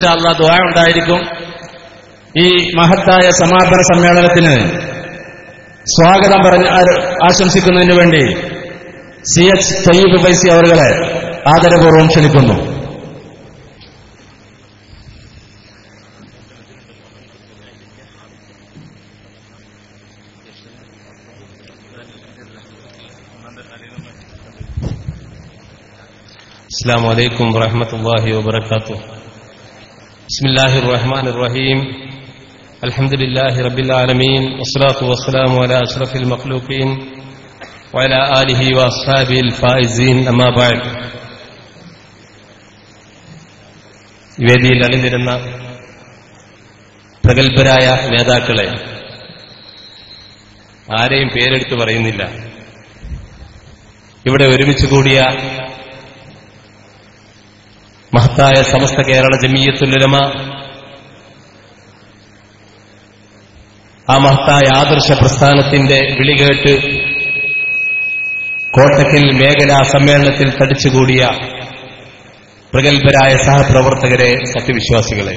ദുആ ഉണ്ടായിരിക്കും. ഈ മഹത്തായ സമാപന സമ്മേളനത്തിന് സ്വാഗതം പറഞ്ഞ് ആശംസിക്കുന്നതിന് വേണ്ടി CH തയ്യിബ് ഫൈസി അവരുടെ ആദരപൂർവ്വം ക്ഷണിക്കുന്നു. السلام عليكم ورحمة الله وبركاته. بسم الله الرحمن الرحيم. الحمد لله رب العالمين والصلاة والسلام على أشرف المخلوقين وعلى آله وأصحابه الفائزين أما بعد. വേദിയിൽ അണിനിരുന്ന പ്രഗത്ഭരായ നേതാക്കളെ, ആരെയും പേരെടുത്ത് പറയുന്നില്ല, ഇവിടെ ഒരുമിച്ച് കൂടിയ മഹത്തായ സമസ്ത കേരള ജമിയത്തുൽ ഉലമ, ആ മഹത്തായ ആദർശ പ്രസ്ഥാനത്തിന്റെ വിളികേട്ട് കോട്ടക്കൽ മേഖലാ സമ്മേളനത്തിൽ തടിച്ചുകൂടിയ പ്രഗത്ഭരായ സഹപ്രവർത്തകരെ, സത്യവിശ്വാസികളെ,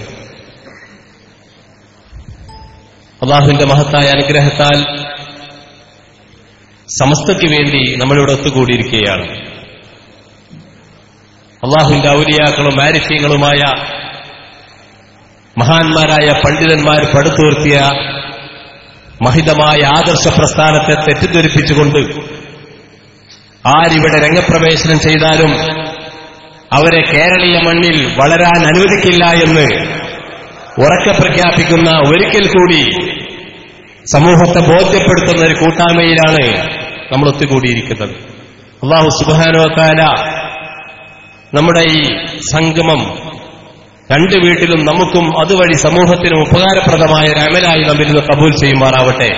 അല്ലാഹുവിന്റെ മഹത്തായ അനുഗ്രഹത്താൽ സമസ്തയ്ക്ക് വേണ്ടി നമ്മളിവിടെ ഒത്തുകൂടിയിരിക്കുകയാണ്. അല്ലാഹുവിന്റെ ഔലിയാക്കളും ആരിഫീങ്ങളുമായ മഹാന്മാരായ പണ്ഡിതന്മാർ പടുത്തുയർത്തിയ മഹിതമായ ആദർശ പ്രസ്ഥാനത്തെ തെറ്റിദ്ധരിപ്പിച്ചുകൊണ്ട് ആരിവിടെ രംഗപ്രവേശനം ചെയ്താലും അവരെ കേരളീയ മണ്ണിൽ വളരാൻ അനുവദിക്കില്ല എന്ന് ഉറക്കെ പ്രഖ്യാപിക്കുന്ന, ഒരിക്കൽ കൂടി സമൂഹത്തെ ബോധ്യപ്പെടുത്തുന്ന ഒരു കൂട്ടായ്മയിലാണ് നമ്മൾ ഒത്തുകൂടിയിരിക്കുന്നത്. അല്ലാഹു സുബ്ഹാനഹു വ തആല നമ്മുടെ ഈ സംഗമം രണ്ട് വീട്ടിലും നമുക്കും അതുവഴി സമൂഹത്തിനും ഉപകാരപ്രദമായ ഒരു അമലായി നമ്മിൽ നിന്ന് കബൂൽ ചെയ്യുമാറാവട്ടെ.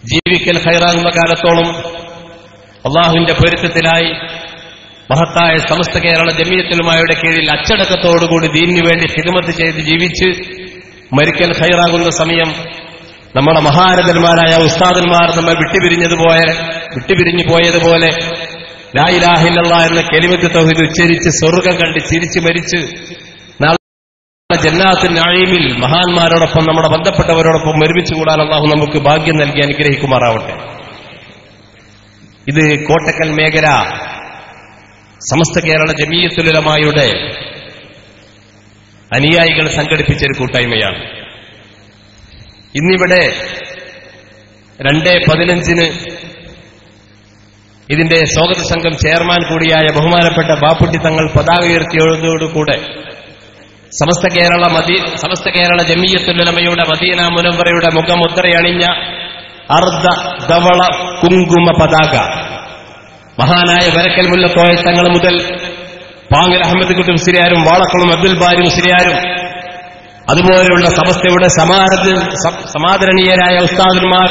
ജീവിക്കൽ ഖൈറാകുന്ന കാലത്തോളം അല്ലാഹുവിന്റെ പൊരുത്തത്തിലായി മഹത്തായ സമസ്ത കേരള ജമിയത്തുൽ ഉലമയുടെ കീഴിൽ അച്ചടക്കത്തോടുകൂടി ദീനിനു വേണ്ടി ഖിദ്മത്ത് ചെയ്ത് ജീവിച്ച് മരിക്കൽ ഖൈറാകുന്ന സമയം നമ്മുടെ മഹാരഥന്മാരായ ഉസ്താദന്മാർ നമ്മെ വിട്ടുപിരിഞ്ഞു പോയതുപോലെ ലാ ഇലാഹ ഇല്ലല്ലാഹ് എന്ന കലിമത്ത് തൗഹീദ് ഉച്ചരിച്ച് സ്വർഗ്ഗം കണ്ട് ചിരിച്ച് മരിച്ച് നാളെ ജന്നാത്തുൽ നഈമിൽ മഹാന്മാരോടൊപ്പം നമ്മുടെ ബന്ധപ്പെട്ടവരോടൊപ്പം ഒരുമിച്ച് കൂടാൻ അല്ലാഹു നമുക്ക് ഭാഗ്യം നൽകി അനുഗ്രഹിക്കുമാറാവട്ടെ. ഇത് കോട്ടക്കൽ മേഖല സമസ്ത കേരള ജമിയത്തുൽ ഉലമയുടെ അനുയായികൾ സംഘടിപ്പിച്ചൊരു കൂട്ടായ്മയാണ്. ഇന്നിവിടെ 2:15 ഇതിന്റെ സ്വാഗത സംഘം ചെയർമാൻ കൂടിയായ ബഹുമാനപ്പെട്ട ബാപ്പുട്ടി തങ്ങൾ പതാക ഉയർത്തിയതോടുകൂടെ സമസ്ത കേരള ജമിയത്തുൽ ഉലമയുടെ മദീന മുനവ്വറയുടെ മുഖമുദ്രയണിഞ്ഞ അർദ്ധ ധവള കുങ്കുമ പതാക മഹാനായ വരക്കൽ മുല്ലക്കോയ തങ്ങൾ മുതൽ പാങ്ങൽ അഹമ്മദ് കുട്ടി മുസ്ലിയാരും വാളക്കുളം അബ്ദുൽ ബാരി മുസ്ലിയാരും അതുപോലെയുള്ള സമസ്തയുടെ സമാദരണീയരായ ഉസ്താദന്മാർ,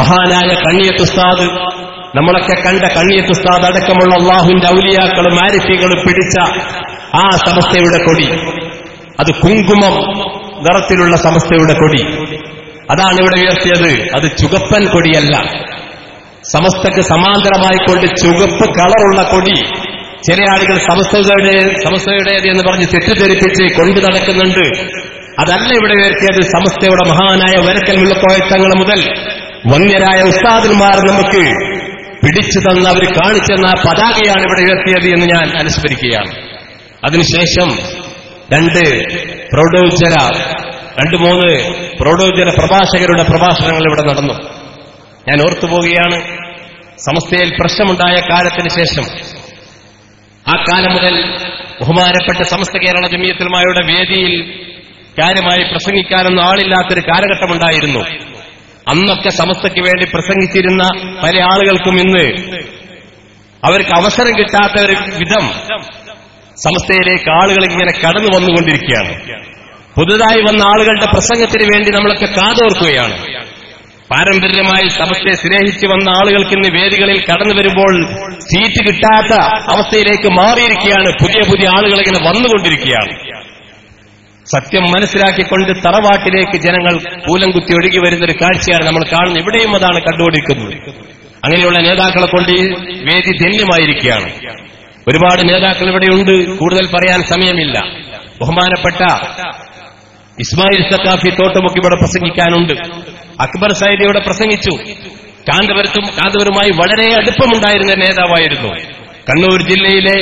മഹാനായ കണ്ണിയത്ത് ഉസ്താദ്, നമ്മളൊക്കെ കണ്ട കണ്ണിയത്ത് ഉസ്താദ് അടക്കമുള്ള അല്ലാഹുവിന്റെ ഔലിയാക്കളും ആരിഫീകളും പിടിച്ച ആ സമസ്തയുടെ കൊടി, അത് കുങ്കുമം നിറത്തിലുള്ള സമസ്തയുടെ കൊടി, അതാണ് ഇവിടെ ഉയർത്തിയത്. അത് ചുവപ്പൻ കൊടിയല്ല, സമസ്തക്ക് സമാന്തരമായിക്കൊണ്ട് ചുവപ്പ് കളറുള്ള കൊടി ചില ആളുകൾ സമസ്തയുടേത് എന്ന് പറഞ്ഞ് തെറ്റിദ്ധരിപ്പിച്ച് കൊണ്ടു നടക്കുന്നുണ്ട്. അതല്ല ഇവിടെ ഉയർത്തിയത്. സമസ്തയുടെ മഹാനായ വരക്കൽ മുല്ലക്കോയത്തങ്ങൾ മുതൽ വന്യരായ ഉസ്താദന്മാർ നമുക്ക് പിടിച്ചു തന്ന, അവർ കാണിച്ചു തന്ന പതാകയാണ് ഇവിടെ ഉയർത്തിയത് എന്ന് ഞാൻ അനുസ്മരിക്കുകയാണ്. അതിനുശേഷം 2-3 പ്രൗഢോജ്ജല പ്രഭാഷകരുടെ പ്രഭാഷണങ്ങൾ ഇവിടെ നടന്നു. ഞാൻ ഓർത്തുപോവുകയാണ്, സമസ്തയിൽ പ്രശ്നമുണ്ടായ കാലത്തിന് ശേഷം ആ കാലം മുതൽ ബഹുമാനപ്പെട്ട സമസ്ത കേരള ജമിയത്തുൽ ഉലമയുടെ വേദിയിൽ കാര്യമായി പ്രസംഗിക്കാനൊന്നും ആളില്ലാത്തൊരു കാലഘട്ടമുണ്ടായിരുന്നു. അന്നൊക്കെ സമസ്തയ്ക്ക് വേണ്ടി പ്രസംഗിച്ചിരുന്ന പല ആളുകൾക്കും ഇന്ന് അവർക്ക് അവസരം കിട്ടാത്ത ഒരു വിധം സമസ്തയിലേക്ക് ആളുകൾ ഇങ്ങനെ കടന്നു വന്നുകൊണ്ടിരിക്കുകയാണ്. പുതുതായി വന്ന ആളുകളുടെ പ്രസംഗത്തിന് വേണ്ടി നമ്മളൊക്കെ കാതോർക്കുകയാണ്. പാരമ്പര്യമായി സമസ്തയെ സ്നേഹിച്ചു വന്ന ആളുകൾക്ക് ഇന്ന് വേദികളിൽ കടന്നു വരുമ്പോൾ സീറ്റ് കിട്ടാത്ത അവസ്ഥയിലേക്ക് മാറിയിരിക്കുകയാണ്. പുതിയ ആളുകൾ ഇങ്ങനെ വന്നുകൊണ്ടിരിക്കുകയാണ്. സത്യം മനസ്സിലാക്കിക്കൊണ്ട് തറവാട്ടിലേക്ക് ജനങ്ങൾ കൂലംകുത്തി ഒഴുകി വരുന്നൊരു കാഴ്ചയാണ് നമ്മൾ കാണുന്നത്. ഇവിടെയും അതാണ് കണ്ടുകൊണ്ടിരിക്കുന്നത്. അങ്ങനെയുള്ള നേതാക്കളെ കൊണ്ട് ഈ വേദി ധന്യമായിരിക്കുകയാണ്. ഒരുപാട് നേതാക്കൾ ഇവിടെയുണ്ട്, കൂടുതൽ പറയാൻ സമയമില്ല. ബഹുമാനപ്പെട്ട ഇസ്മായിൽ സഖാഫി തോട്ടുമുക്ക് ഇവിടെ പ്രസംഗിക്കാനുണ്ട്. അക്ബർ സൈദി ഇവിടെ പ്രസംഗിച്ചു. കാന്തപുരവുമായി വളരെ അടുപ്പമുണ്ടായിരുന്ന നേതാവായിരുന്നു. കണ്ണൂർ ജില്ലയിലെ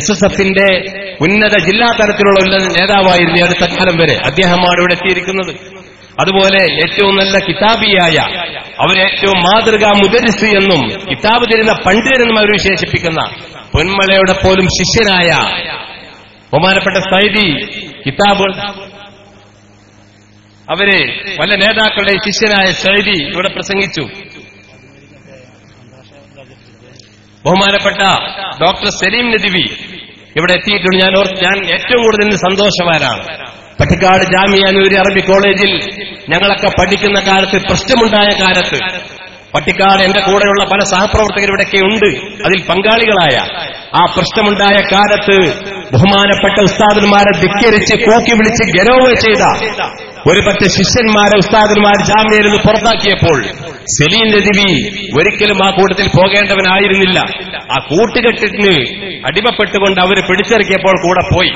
SSFന്റെ ഉന്നത ജില്ലാ തലത്തിലുള്ള നേതാവായിരുന്നു അടുത്ത കാലം വരെ. അദ്ദേഹമാണ് ഇവിടെ എത്തിയിരിക്കുന്നത്. അതുപോലെ ഏറ്റവും നല്ല കിതാബിയായ, അവരേറ്റവും മാതൃകാ മുദരിസ് എന്നും കിതാബ് തരുന്ന പണ്ഡിതനെന്നും അവർ വിശേഷിപ്പിക്കുന്ന പൊന്മലയുടെ പോലും ശിഷ്യനായ ബഹുമാനപ്പെട്ട സൈദി കിതാബ്, അവര് പല നേതാക്കളുടെ ശിഷ്യനായ സൈദി ഇവിടെ പ്രസംഗിച്ചു. ബഹുമാനപ്പെട്ട ഡോക്ടർ സലീം നദ്വി ഇവിടെ എത്തിയിട്ടുണ്ട്. ഞാൻ ഏറ്റവും കൂടുതൽ സന്തോഷവാനാണ്. പട്ടിക്കാട് ജാമിയ നൂരി അറബി കോളേജിൽ ഞങ്ങളൊക്കെ പഠിക്കുന്ന കാലത്ത്, പ്രശ്നമുണ്ടായ കാലത്ത്, പട്ടിക്കാട് എന്റെ കൂടെയുള്ള പല സഹപ്രവർത്തകരുടെയൊക്കെ ഉണ്ട്, അതിൽ പങ്കാളികളായ ആ പ്രശ്നമുണ്ടായ കാലത്ത് ബഹുമാനപ്പെട്ട ഉസ്താദന്മാരെ ധിക്കരിച്ച് കൂക്കി വിളിച്ച് ഗനോവ ചെയ്ത ഒരു പറ്റ ശിഷ്യന്മാരെ ഉസ്താദന്മാർ ജാമ്യയിൽ നിന്ന് പുറത്താക്കിയപ്പോൾ സലീം നദ്വി ഒരിക്കലും ആ കൂട്ടത്തിൽ പോകേണ്ടവനായിരുന്നില്ല. ആ കൂട്ടുകെട്ടിന് അടിമപ്പെട്ടുകൊണ്ട് അവര് പിടിച്ചിറക്കിയപ്പോൾ കൂടെ പോയി.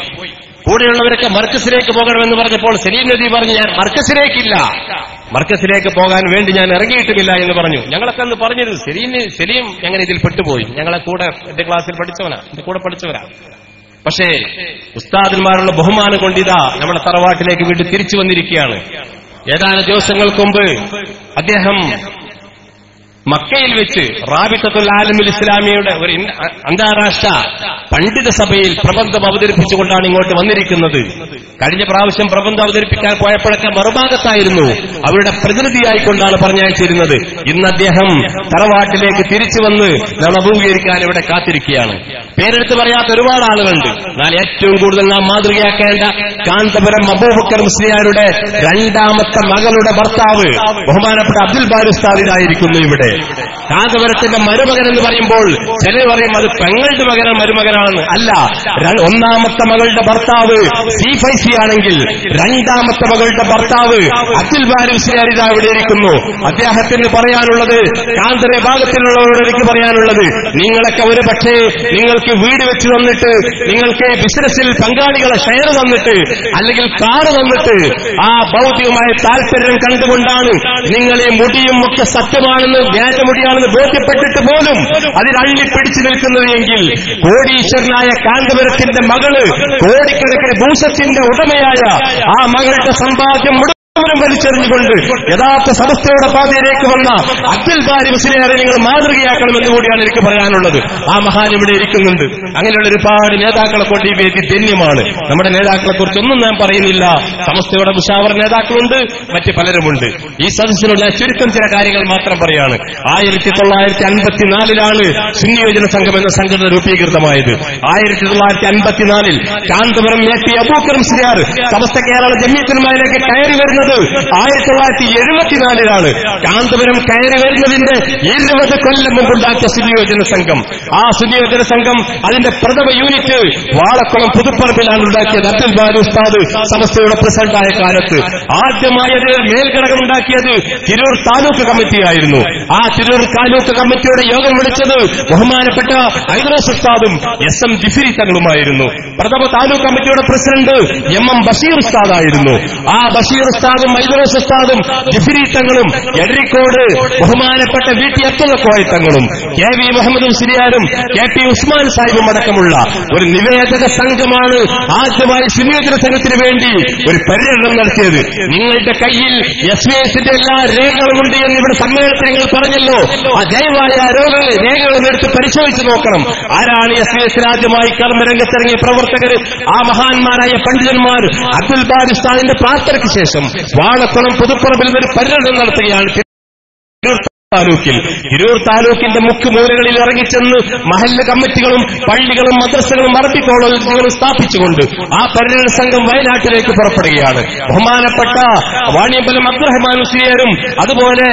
കൂടെയുള്ളവരൊക്കെ മർക്കസിലേക്ക് പോകണമെന്ന് പറഞ്ഞപ്പോൾ സലീം നദ്വി പറഞ്ഞു, ഞാൻ മർക്കസിലേക്കില്ല, മർക്കസിലേക്ക് പോകാൻ വേണ്ടി ഞാൻ ഇറങ്ങിയിട്ടുമില്ല എന്ന് പറഞ്ഞു. ഞങ്ങളൊക്കെ അന്ന് പറഞ്ഞിരുന്നു, സലീം എങ്ങനെ ഇതിൽ പെട്ടുപോയി, ഞങ്ങളെ കൂടെ എന്റെ ക്ലാസ്സിൽ പഠിച്ചവനാ, എന്റെ കൂടെ പഠിച്ചവരാ. പക്ഷേ ഉസ്താദന്മാരുള്ള ബഹുമാനം കൊണ്ടിതാ നമ്മുടെ തറവാട്ടിലേക്ക് വീണ്ടും തിരിച്ചു വന്നിരിക്കുകയാണ്. ഏതാനും ദിവസങ്ങൾക്ക് മുമ്പ് അദ്ദേഹം മക്കയിൽ വെച്ച് റാബിത്തത്തുൽ ആലമുൽ ഇസ്ലാമിയുടെ ഒരു അന്താരാഷ്ട്ര പണ്ഡിത സഭയിൽ പ്രബന്ധം അവതരിപ്പിച്ചുകൊണ്ടാണ് ഇങ്ങോട്ട് വന്നിരിക്കുന്നത്. കഴിഞ്ഞ പ്രാവശ്യം പ്രബന്ധം അവതരിപ്പിക്കാൻ പോയപ്പോഴൊക്കെ മറുഭാഗത്തായിരുന്നു, അവരുടെ പ്രതിനിധിയായിക്കൊണ്ടാണ് പറഞ്ഞയച്ചിരുന്നത്. ഇന്ന് അദ്ദേഹം തറവാട്ടിലേക്ക് തിരിച്ചു വന്ന് നാം അഭിമുഖീകരിക്കാൻ ഇവിടെ കാത്തിരിക്കുകയാണ്. പേരെടുത്ത് പറയാത്ത ഒരുപാട് ആളുകളുണ്ട്. എന്നാൽ ഏറ്റവും കൂടുതൽ നാം മാതൃകയാക്കേണ്ട കാന്തപുരം അബൂബക്കർ മുസ്ലിയാരുടെ രണ്ടാമത്തെ മകളുടെ ഭർത്താവ് ബഹുമാനപ്പെട്ട അബ്ദുൽ ബാരി ഉസ്താദിനായിരിക്കുന്നു ഇവിടെ. കാന്തപുരത്തിന്റെ മരുമകൻ എന്ന് പറയുമ്പോൾ ചിലർ പറയും അത് പെങ്ങളുടെ മകനാണ്, മരുമകനാണെന്ന്. അല്ല, ഒന്നാമത്തെ മകളുടെ ഭർത്താവ് സി ആണെങ്കിൽ രണ്ടാമത്തെ മകളുടെ ഭർത്താവ് അബ്ദുൽ ബാരി മുസ്ലിയാർ ഇതാ ഇവിടെ ഇരിക്കുന്നു. അദ്ദേഹത്തിന് പറയാനുള്ളത്, കാന്തര ഭാഗത്തിലുള്ളവരോട് എനിക്ക് പറയാനുള്ളത്, നിങ്ങളൊക്കെ ഒരു പക്ഷേ നിങ്ങൾക്ക് വീട് വെച്ച് തന്നിട്ട്, നിങ്ങൾക്ക് ബിസിനസ്സിൽ പങ്കാളികളെ ഷെയർ തന്നിട്ട്, അല്ലെങ്കിൽ കാറ് തന്നിട്ട്, ആ ഭൗതികമായ താല്പര്യം കണ്ടുകൊണ്ടാണ് നിങ്ങൾ ഈ മുടിയും ഒക്കെ സത്യമാണെന്ന്, വ്യാജമുടിയാണെന്ന് ബോധ്യപ്പെട്ടിട്ട് പോലും അതിൽ അള്ളിപ്പിടിച്ചു നിൽക്കുന്നത് എങ്കിൽ, കോടീശ്വരനായ കാന്തപുരത്തിന്റെ മകള് കോടിക്കണക്കിന് ഭൂഷത്തിന്റെ ഉടമയായ ആ മകളുടെ സമ്പാദ്യം വലിച്ചെറിഞ്ഞുകൊണ്ട് യഥാർത്ഥ സമസ്തയുടെ പാതയിലേക്ക് വന്ന അബ്ദുൽ ബാരി മുസ്ലിയാരെ നിങ്ങൾ മാതൃകയാക്കണമെന്ന് കൂടിയാണ് എനിക്ക് പറയാനുള്ളത്. ആ മഹാൻ ഇവിടെ ഇരിക്കുന്നുണ്ട്. അങ്ങനെയുള്ള ഒരുപാട് നേതാക്കളെ കൊണ്ട് ഈ വേദി ധന്യമാണ്. നമ്മുടെ നേതാക്കളെ കുറിച്ചൊന്നും ഞാൻ പറയുന്നില്ല. സമസ്തയുടെ മുഷാവർ നേതാക്കളുണ്ട്, മറ്റ് പലരുമുണ്ട്. ഈ സദസ്സിനുള്ള ചുരുക്കം ചില കാര്യങ്ങൾ മാത്രം പറയാണ്. 1954 സുന്നിയോജന സംഘം എന്ന സംഘടന രൂപീകൃതമായത്. 1954 കാന്തപുരം AP അബൂബക്കർ മുസ്ലിയാർ സമസ്ത കേരള ജമിയത്തുലമയിലേക്ക് കയറി വരുന്നത് 1974 കാന്തപുരം കയറി വരുന്നതിന്റെ 20 കൊല്ലം മുമ്പുണ്ടാക്കിയ സുന്നിയോജന സംഘം. ആ സുന്നിയോജന സംഘം അതിന്റെ പ്രഥമ യൂണിറ്റ് വാളക്കുളം പുതുപ്പറമ്പിലാണ് ഉണ്ടാക്കിയത്. അബ്ദുൽ ബാരി ഉസ്താദ് സമസ്തയുടെ പ്രസിഡന്റായ കാലത്ത് ആദ്യമായി അതിൽ മേൽഘടകം ഉണ്ടാക്കിയത് തിരൂർ താലൂക്ക് കമ്മിറ്റിയായിരുന്നു. ആ തിരൂർ താലൂക്ക് കമ്മിറ്റിയുടെ യോഗം വിളിച്ചത് ബഹുമാനപ്പെട്ട ഐദ്രോസ് ഉസ്താദും SM ജിഫിരി തങ്ങളുമായിരുന്നു. പ്രഥമ താലൂക്ക് കമ്മിറ്റിയുടെ പ്രസിഡന്റ് MM ബഷീർ ഉസ്താദായിരുന്നു. ആ ബഷീർ ഉസ്താദും ഐദ്രോസ് ഉസ്താദും ജിഫിരി തങ്ങളും എടരിക്കോട് ബഹുമാനപ്പെട്ട VT അബ്ദുൽ കോയ തങ്ങളും KV മുഹമ്മദ് മുസ്ലിയാരും KP ഉസ്മാൻ സാഹിബും അടക്കമുള്ള ഒരു നിവേദക സംഘമാണ് ആദ്യമായി സുന്നിയോജന സംഘത്തിന് വേണ്ടി ഒരു പര്യടനം നടത്തിയത്. നിങ്ങളുടെ കയ്യിൽ SVSന്റെ എല്ലാ രേഖകളുമുണ്ട് എന്ന് ഇവിടെ സമ്മേളനത്തിൽ ഞങ്ങൾ പറഞ്ഞല്ലോ. ആ ദയവായ രേഖകളും എടുത്ത് പരിശോധിച്ച് നോക്കണം. ആരാണ് SVS ആദ്യമായി കർമ്മരംഗത്തിറങ്ങിയ പ്രവർത്തകർ? ആ മഹാന്മാരായ പണ്ഡിതന്മാർ അബ്ദുൽ ബാരി ഉസ്താദിന്റെ പ്രാർത്ഥനയ്ക്ക് ശേഷം വാളക്കുളം പുതുപ്പറമ്പിൽ ഒരു പര്യടനം നടത്തുകയാണ്. തിരൂർ താലൂക്കിന്റെ മുക്കുമൂലകളിൽ ഇറങ്ങിച്ചെന്ന് മഹല്ല് കമ്മിറ്റികളും പള്ളികളും മദ്രസകളും അറബി കോളേജുകളും സ്ഥാപിച്ചുകൊണ്ട് ആ പര്യടന സംഘം വയനാട്ടിലേക്ക് പുറപ്പെടുകയാണ്. ബഹുമാനപ്പെട്ട വാണിയമ്പലം അബ്ദുറഹ്മാൻ മുസ്ലിയാരും അതുപോലെ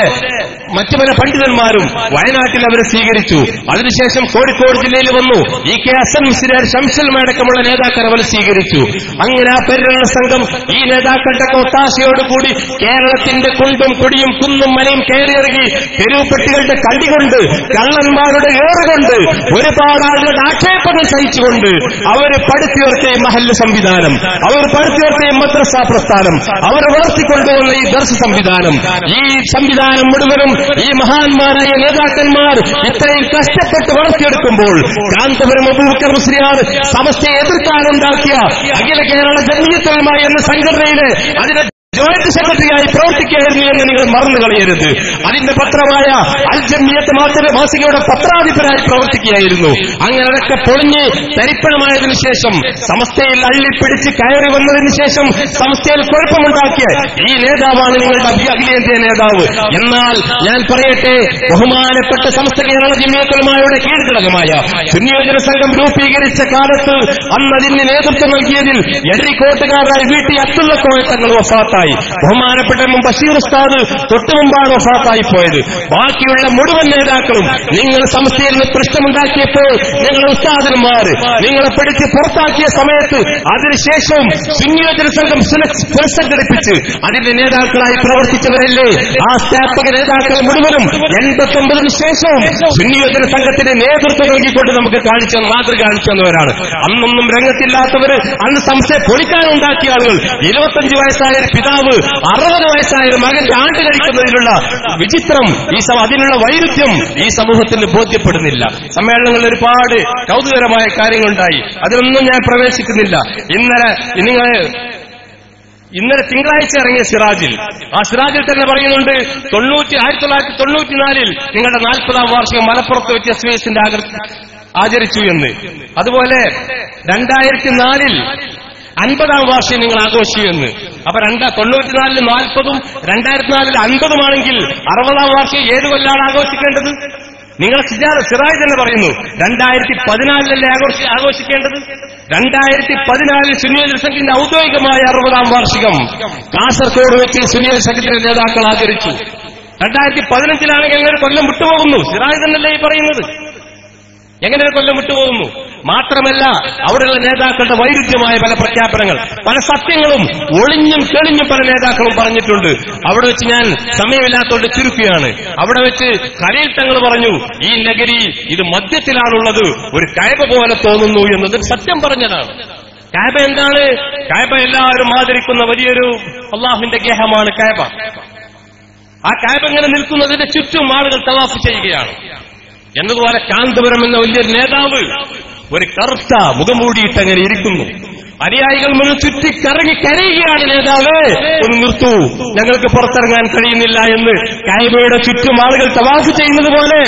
മറ്റു പല പണ്ഡിതന്മാരും വയനാട്ടിൽ അവരെ സ്വീകരിച്ചു. അതിനുശേഷം കോഴിക്കോട് ജില്ലയിൽ വന്നു. ഈ കെ ഹസൻ മുസ്ലിയാർ, ശംസുൽ അടക്കമുള്ള നേതാക്കൾ അവരെ സ്വീകരിച്ചു. അങ്ങനെ ആ പരിരക്ഷണ സംഘം ഈ നേതാക്കളുടെ ഒത്താശയോടുകൂടി കേരളത്തിന്റെ കുണ്ടും കൊടിയും കുന്നും മലയും കയറിയിറങ്ങി തെരുവുപെട്ടികളുടെ കടികൊണ്ട്, കള്ളന്മാരുടെ ഏറുകൊണ്ട്, ഒരുപാട് ആളുകളുടെ ആക്ഷേപങ്ങൾ സഹിച്ചുകൊണ്ട് അവർ പടുത്തുയർത്തിയ മഹല്ല് സംവിധാനം, അവർ പടുത്തുയർത്തിയ മദ്രസ പ്രസ്ഥാനം, അവർ വളർത്തിക്കൊണ്ടുവന്ന ഈ ദർസ് സംവിധാനം, ഈ സംവിധാനം മുഴുവനും ഈ മഹാന്മാരായ നേതാക്കന്മാർ ഇത്രയും കഷ്ടപ്പെട്ട് വളർത്തിയെടുക്കുമ്പോൾ കാന്തപുരം അബൂബക്കർ മുസ്ലിയാർ സമസ്തയെ എതിർക്കാനുണ്ടാക്കിയ അഖില കേരള ജംഇയ്യത്തുൽ ഉലമ എന്ന സംഘടനയിലെ അതിനെ ജോയിന്റ് സെക്രട്ടറിയായി പ്രവർത്തിക്കുകയായിരുന്നു എന്ന് നിങ്ങൾ മറന്നു കളയരുത്. അതിന്റെ പത്രമായ അൽ ജംഇയ്യത്ത് മാസികയുടെ പത്രാധിപരായി പ്രവർത്തിക്കുകയായിരുന്നു. അങ്ങനെ അതൊക്കെ പൊളിഞ്ഞ് തരിപ്പണമായതിനു ശേഷം, സമസ്തയിൽ അള്ളിപ്പിടിച്ച് കയറി വന്നതിന് ശേഷം സമസ്തയിൽ കുഴപ്പമുണ്ടാക്കിയ ഈ നേതാവാണ് നിങ്ങളുടെ അഖിലേന്ത്യാ നേതാവ്. എന്നാൽ ഞാൻ പറയട്ടെ, ബഹുമാനപ്പെട്ട സമസ്ത കേരള ജംഇയ്യത്തുൽ ഉലമയുടെ കീഴ്ഘടകമായ സുന്നിയോജന സംഘം രൂപീകരിച്ച കാലത്ത് അന്ന് അതിന് നേതൃത്വം നൽകിയതിൽ എടരിക്കോട്ടുകാരായ വീട്ടി അബ്ദുള്ള കോയ തങ്ങൾ വഫാത്തായി. ബഹുമാനപ്പെട്ട ബഷീർ ഉസ്താദ് തൊട്ടു മുമ്പാണ് വഫാത്തായി പോയത്. ബാക്കിയുള്ള മുഴുവൻ നേതാക്കളും നിങ്ങൾ സംസ്ഥയിൽ നിന്ന് പ്രശ്നമുണ്ടാക്കിയപ്പോൾ നിങ്ങളുടെ ഉസ്താദന്മാർ നിങ്ങളെ പിടിച്ച് പുറത്താക്കിയ സമയത്ത് അതിനുശേഷവും സുന്നിയോജന സംഘം പുനഃസംഘടിപ്പിച്ച് അതിന്റെ നേതാക്കളായി പ്രവർത്തിച്ചവരല്ലേ ആ സ്ഥാപക നേതാക്കൾ മുഴുവനും 89 ശേഷവും സുന്നിയോജന സംഘത്തിന് നേതൃത്വം നൽകിക്കൊണ്ട് നമുക്ക് മാതൃക കാണിച്ചു തന്നവരാണ്. അന്നൊന്നും രംഗത്തില്ലാത്തവർ, അന്ന് സംശയം പൊളിക്കാനുണ്ടാക്കിയ ആളുകൾ, 25 വയസ്സായ പിതാവ് 60 വയസ്സായ മകന്റെ ആണ്ട് കഴിക്കുന്നതിലുള്ള വിചിത്രം, അതിനുള്ള വൈരുദ്ധ്യം ഈ സമൂഹത്തിന് ബോധ്യപ്പെടുന്നില്ല. സമ്മേളനങ്ങളിൽ ഒരുപാട് കൗതുകരമായ കാര്യങ്ങളുണ്ടായി, അതിലൊന്നും ഞാൻ പ്രവേശിക്കുന്നില്ല. ഇന്നലെ തിങ്കളാഴ്ച ഇറങ്ങിയ സിറാജിൽ, ആ സിറാജിൽ തന്നെ പറയുന്നുണ്ട് 1994 നിങ്ങളുടെ 40ാം വാർഷികം മലപ്പുറത്ത് വെച്ച് SYSന്റെ ആചരിച്ചു എന്ന്. അതുപോലെ 2004 50ാം വാർഷികം നിങ്ങൾ ആഘോഷിക്കുമെന്ന്. അപ്പൊ 94 40ഉം 2004 50ഉമാണെങ്കിൽ 60ാം വാർഷികം ഏത് കൊല്ലാണ് ആഘോഷിക്കേണ്ടത്? നിങ്ങൾ സിറാജ് തന്നെ പറയുന്നു 2014 ആഘോഷിക്കേണ്ടത്. 2014 സുന്നിയോജന സംഘത്തിന്റെ ഔദ്യോഗികമായ 60ാം വാർഷികം കാസർഗോഡ് വെച്ച് സുന്നിയോജന സംഘത്തിന്റെ നേതാക്കൾ ആചരിച്ചു. 2015 എങ്ങനെ കൊല്ലം വിട്ടുപോകുന്നു? സിറാജ് തന്നെയല്ലേ ഈ പറയുന്നത്? എങ്ങനെ കൊല്ലം വിട്ടുപോകുന്നു? മാത്രമല്ല, അവിടെയുള്ള നേതാക്കളുടെ വൈരുദ്ധ്യമായ പല പ്രഖ്യാപനങ്ങൾ, പല സത്യങ്ങളും ഒളിഞ്ഞും തെളിഞ്ഞും പല നേതാക്കളും പറഞ്ഞിട്ടുണ്ട്. അവിടെ വെച്ച് ഞാൻ സമയമില്ലാത്തതുകൊണ്ട് ചുരുക്കുകയാണ്. അവിടെ വെച്ച് ഖലീൽ തങ്ങൾ പറഞ്ഞു, ഈ നഗരി ഇത് മധ്യത്തിലാണുള്ളത്, ഒരു കഅബ പോലെ തോന്നുന്നു എന്നത് സത്യം പറഞ്ഞതാണ്. കഅബ എന്താണ്? കഅബ എല്ലാവരും ആദരിക്കുന്ന വലിയൊരു അള്ളാഹുവിന്റെ ഗേഹമാണ് കഅബ. ആ കഅബ ഇങ്ങനെ നിൽക്കുന്നതിന്റെ ചുറ്റും ആളുകൾ തവാഫ് ചെയ്യുകയാണ്. എന്നതുപോലെ കാന്തപുരം എന്ന വലിയൊരു നേതാവ് ഒരു കറുത്ത മുഖംമൂടിയിട്ട് അങ്ങനെ ഇരിക്കുന്നു. അനുയായികൾ മുഴുവൻ ചുറ്റിക്കറങ്ങി കരയുകയാണ്, നേതാവ് ഒന്ന് നിർത്തൂ, ഞങ്ങൾക്ക് പുറത്തിറങ്ങാൻ കഴിയുന്നില്ല എന്ന്. കഅബയുടെ ചുറ്റും ആളുകൾ തവാഫ് ചെയ്യുന്നത് പോലെ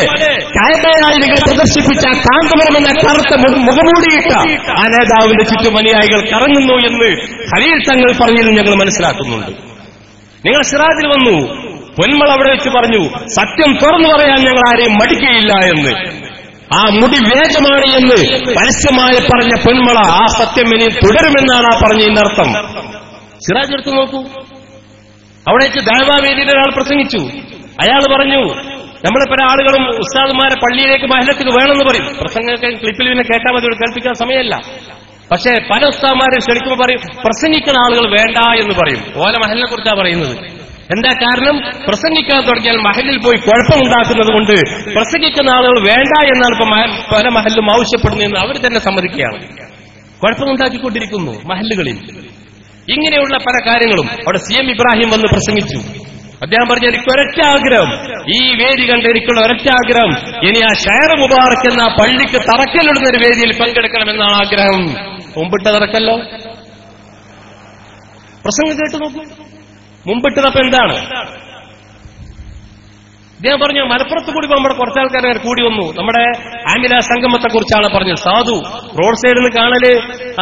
കഅബയായി നിങ്ങൾ പ്രദർശിപ്പിച്ച കാന്തപുരം എന്ന കറുത്ത മുഖംമൂടിയിട്ട ആ നേതാവിന്റെ ചുറ്റും അനുയായികൾ കറങ്ങുന്നു എന്ന് ഖലീൽ തങ്ങൾ പറഞ്ഞതിൽ ഞങ്ങൾ മനസ്സിലാക്കുന്നുണ്ട്. നിങ്ങൾ സിറാജിൽ വന്നു, പൊന്മള അവിടെ വെച്ച് പറഞ്ഞു, സത്യം തുറന്നു പറയാൻ ഞങ്ങൾ ആരെയും മടിക്കുകയില്ല എന്ന്. ആ മുടി വേഗമാണ് എന്ന് പരസ്യമായി പറഞ്ഞ പൊന്മള ആ സത്യം ഇനി തുടരുമെന്നാണ് ആ പറഞ്ഞതിന്റെ അർത്ഥം. സിറാജ് എടുത്തു നോക്കൂ, അവിടെ വെച്ച് ദഅവാവേദിയിൽ ഒരാൾ പ്രസംഗിച്ചു. അയാൾ പറഞ്ഞു, നമ്മളെ പല ആളുകളും ഉസ്താദുമാരെ പള്ളിയിലേക്ക് മഹല്ലത്തിൽ വേണമെന്ന് പറയും. പ്രസംഗമൊക്കെ ക്ലിപ്പിൽ പിന്നെ കേട്ടാൽ മതി, കേൾപ്പിക്കാൻ സമയമല്ല. പക്ഷേ പല ഉസ്താദുമാരെ ക്ഷണിക്കുമ്പോൾ പറയും പ്രസംഗിക്കുന്ന ആളുകൾ വേണ്ട എന്ന് പറയും. ഓല മഹലിനെ കുറിച്ചാണ് പറയുന്നത്. എന്താ കാരണം? പ്രസംഗിക്കാൻ തുടങ്ങിയാൽ മഹലിൽ പോയി കുഴപ്പമുണ്ടാക്കുന്നത് കൊണ്ട് പ്രസംഗിക്കുന്ന ആളുകൾ വേണ്ട എന്നാണ് ഇപ്പൊ പല മഹലിലും ആവശ്യപ്പെടുന്നതെന്ന് അവർ തന്നെ സമ്മതിക്കുകയാണ്. കുഴപ്പമുണ്ടാക്കിക്കൊണ്ടിരിക്കുന്നു മഹല്ലുകളിൽ. ഇങ്ങനെയുള്ള പല കാര്യങ്ങളും. അവിടെ CM ഇബ്രാഹിം വന്ന് പ്രസംഗിച്ചു. അദ്ദേഹം പറഞ്ഞ എനിക്ക് ഒരൊറ്റ ആഗ്രഹം, ഈ വേദി കണ്ട് എനിക്കുള്ള ഒരൊറ്റ ആഗ്രഹം, ഇനി ആ ഷയർ മുബാറക്ക് എന്ന പള്ളിക്ക് തറക്കല്ലിടുന്ന ഒരു വേദിയിൽ പങ്കെടുക്കണമെന്നാണ് ആഗ്രഹം. മുമ്പിട്ട് തറക്കല്ലോ പ്രസംഗം കേട്ടു നോക്കൂ. മുമ്പിട്ടതപ്പോ എന്താണ്? ഇദ്ദേഹം പറഞ്ഞു, മലപ്പുറത്ത് കൂടി നമ്മുടെ കുറച്ചാൾക്കാർ കൂടി വന്നു. നമ്മുടെ ആമില സംഗമത്തെ കുറിച്ചാണ് പറഞ്ഞത്. സാധു റോഡ് സൈഡിൽ നിന്ന് കാണല്